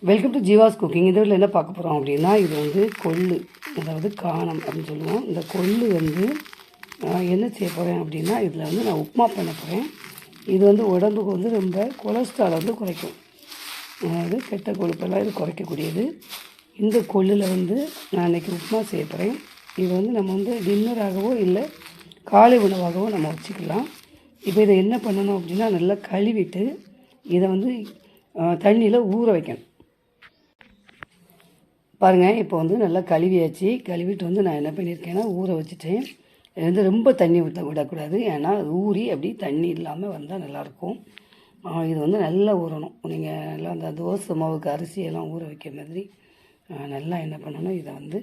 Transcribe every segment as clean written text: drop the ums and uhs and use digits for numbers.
Welcome to Jeeva's cooking. இந்த வீட்டில் என்ன பார்க்க போகிறோம் அப்படின்னா, இது வந்து கொள்ளு, அதாவது காணம் அப்படின்னு சொல்லுவோம். இந்த கொள்ளு வந்து என்ன செய்ய போகிறேன் அப்படின்னா, இதில் வந்து நான் உப்புமா பண்ண போகிறேன். இது வந்து உடம்புக்கு வந்து ரொம்ப கொலஸ்ட்ரால் வந்து குறைக்கும், அதாவது கெட்ட கொழுப்பெல்லாம் இது குறைக்கக்கூடியது. இந்த கொள்ளில் வந்து நான் இன்றைக்கி உப்புமா செய்ய போகிறேன். இது வந்து நம்ம வந்து டின்னராகவோ இல்லை காலை உணவாகவோ நம்ம வச்சுக்கலாம். இப்போ இதை என்ன பண்ணணும் அப்படின்னா, நல்லா கழுவிட்டு இதை வந்து தண்ணியில் ஊற வைக்கணும். பாருங்கள், இப்போ வந்து நல்லா கழுவியாச்சு. கழுவிட்டு வந்து நான் என்ன பண்ணியிருக்கேன்னா ஊற வச்சுட்டேன். இது வந்து ரொம்ப தண்ணி விடக்கூடாது, ஏன்னா அது ஊறி அப்படி தண்ணி இல்லாமல் வந்தால் நல்லாயிருக்கும். இது வந்து நல்லா ஊறணும். நீங்கள் நல்லா அந்த தோசை மாவுக்கு அரிசியெல்லாம் ஊற வைக்கிற மாதிரி நல்லா என்ன பண்ணணும், இதை வந்து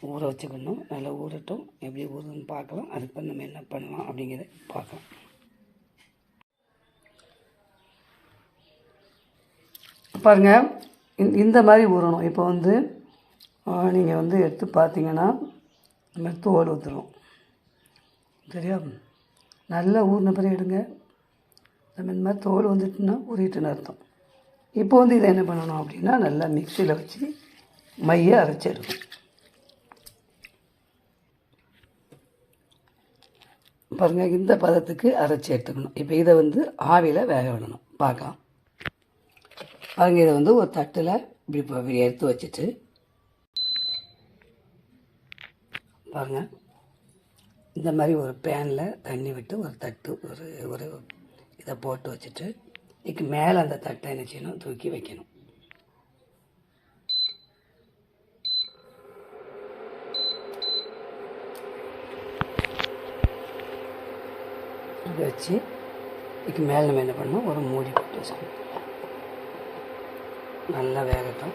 ஊற வச்சுக்கணும். நல்லா ஊறட்டும். எப்படி ஊறுதுன்னு பார்க்கலாம். அதுக்கு நம்ம என்ன பண்ணலாம் அப்படிங்கிறத பார்க்கலாம். பாருங்கள், இந்த மாதிரி ஊறணும். இப்போ வந்து நீங்கள் வந்து எடுத்து பார்த்தீங்கன்னா இந்த மாதிரி தோல் ஊற்றுரும், சரியா? நல்லா ஊறின பிறகு எடுங்க. நம்ம இந்த மாதிரி தோல் வந்துட்டுன்னா ஊறிட்டுன்னு அர்த்தம். இப்போ வந்து இதை என்ன பண்ணணும் அப்படின்னா, நல்லா மிக்சியில் வச்சு மையை அரைச்சி எடுக்கணும். பாருங்கள், இந்த பதத்துக்கு அரைச்சி எடுத்துக்கணும். இப்போ இதை வந்து ஆவியில் வேக விடணும். பார்க்கலாம். பாருங்கள், இதை வந்து ஒரு தட்டில் இப்படி எடுத்து வச்சுட்டு பாருங்கள், இந்த மாதிரி ஒரு பேனில் தண்ணி விட்டு ஒரு தட்டு ஒரு இதை போட்டு வச்சுட்டு இதுக்கு மேலே அந்த தட்டை என்ன செய்யணும், தூக்கி வைக்கணும். இப்படி வச்சு இதுக்கு மேலே நம்ம என்ன பண்ணணும், ஒரு மூடி போட்டு வச்சுக்கணும். நல்லா வேகட்டும்.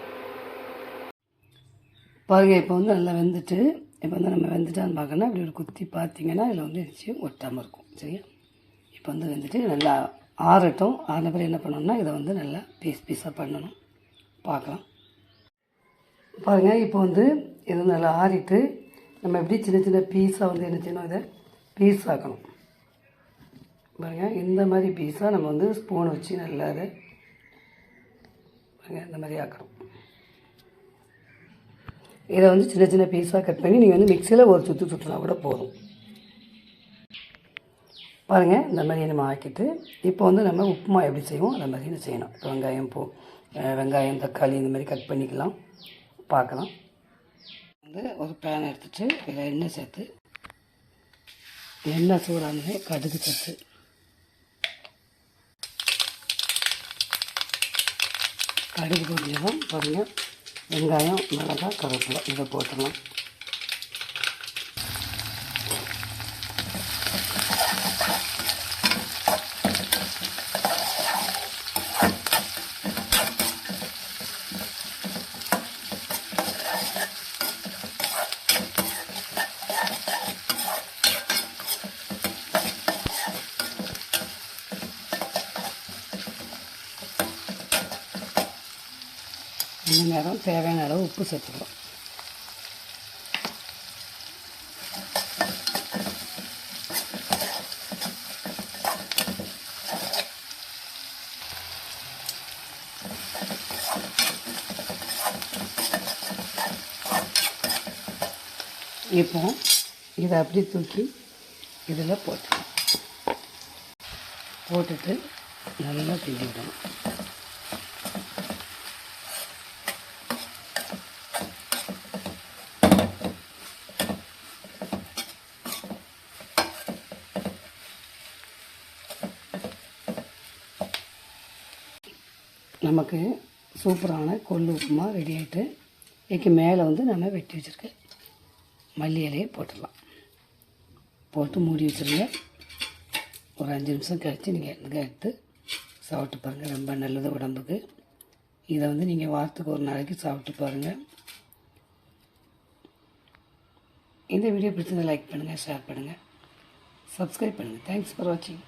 பாருங்கள், இப்போ வந்து நல்லா வெந்துட்டு, இப்போ வந்து நம்ம வெந்துட்டான்னு பார்க்கணும். அப்படி ஒரு குத்தி பார்த்தீங்கன்னா இதில் வந்து நிச்சயம் ஒட்டாமல் இருக்கும், சரியா? இப்போ வந்து வெந்துட்டு நல்லா ஆறட்டும். ஆறின பிறகு என்ன பண்ணணும்னா, இதை வந்து நல்லா பீஸாக பண்ணணும். பார்க்கலாம். பாருங்கள், இப்போ வந்து இது நல்லா ஆறிட்டு நம்ம எப்படி சின்ன சின்ன பீஸாக வந்து என்ன செய்யணும், இதை பீஸ் ஆக்கணும். பாருங்கள், இந்த மாதிரி பீஸாக நம்ம வந்து ஸ்பூனை வச்சு நல்லா அதை இந்த மாதிரி ஆக்கணும். இதை வந்து சின்ன சின்ன பீஸாக கட் பண்ணி நீங்கள் வந்து மிக்சியில் ஒரு சுற்றுனா கூட போதும். பாருங்கள், இந்த மாதிரி நம்ம ஆக்கிட்டு இப்போ வந்து நம்ம உப்புமா எப்படி செய்வோம் அந்த மாதிரி செய்யணும். வெங்காயம் தக்காளி இந்த மாதிரி கட் பண்ணிக்கலாம். பார்க்கலாம். வந்து ஒரு பேன் எடுத்துகிட்டு இதில் எண்ணெய் சேர்த்து, எண்ணெய் சூடானே கடுகு சேர்த்து, கடுகு போட்டுக்கலாம். பாருங்கள், வெங்காயம் மிளகாய் கருவேப்பிலை இதை போட்டுடலாம். இந்த நேரம் தேவையான அளவு உப்பு சேர்த்துக்கலாம். இப்போ இதை அப்படி தூக்கி இதில் போட்டுட்டு நல்லா கிண்டி விடணும். நமக்கு சூப்பரான கொள்ளு உப்புமா ரெடி ஆகிட்டு, இதுக்கு மேலே வந்து நம்ம வெட்டி வச்சுருக்க மல்லி இலையை போட்டுடலாம். போட்டு மூடி வச்சுருங்க. ஒரு 5 நிமிஷம் கழித்து நீங்கள் எடுத்து சாப்பிட்டு பாருங்கள். ரொம்ப நல்லது உடம்புக்கு. இதை வந்து நீங்கள் வாரத்துக்கு ஒரு நாளைக்கு சாப்பிட்டு பாருங்கள். இந்த வீடியோ பிடிச்சிருந்தா லைக் பண்ணுங்கள், ஷேர் பண்ணுங்கள், சப்ஸ்கிரைப் பண்ணுங்கள். தேங்க்ஸ் ஃபார் வாட்சிங்.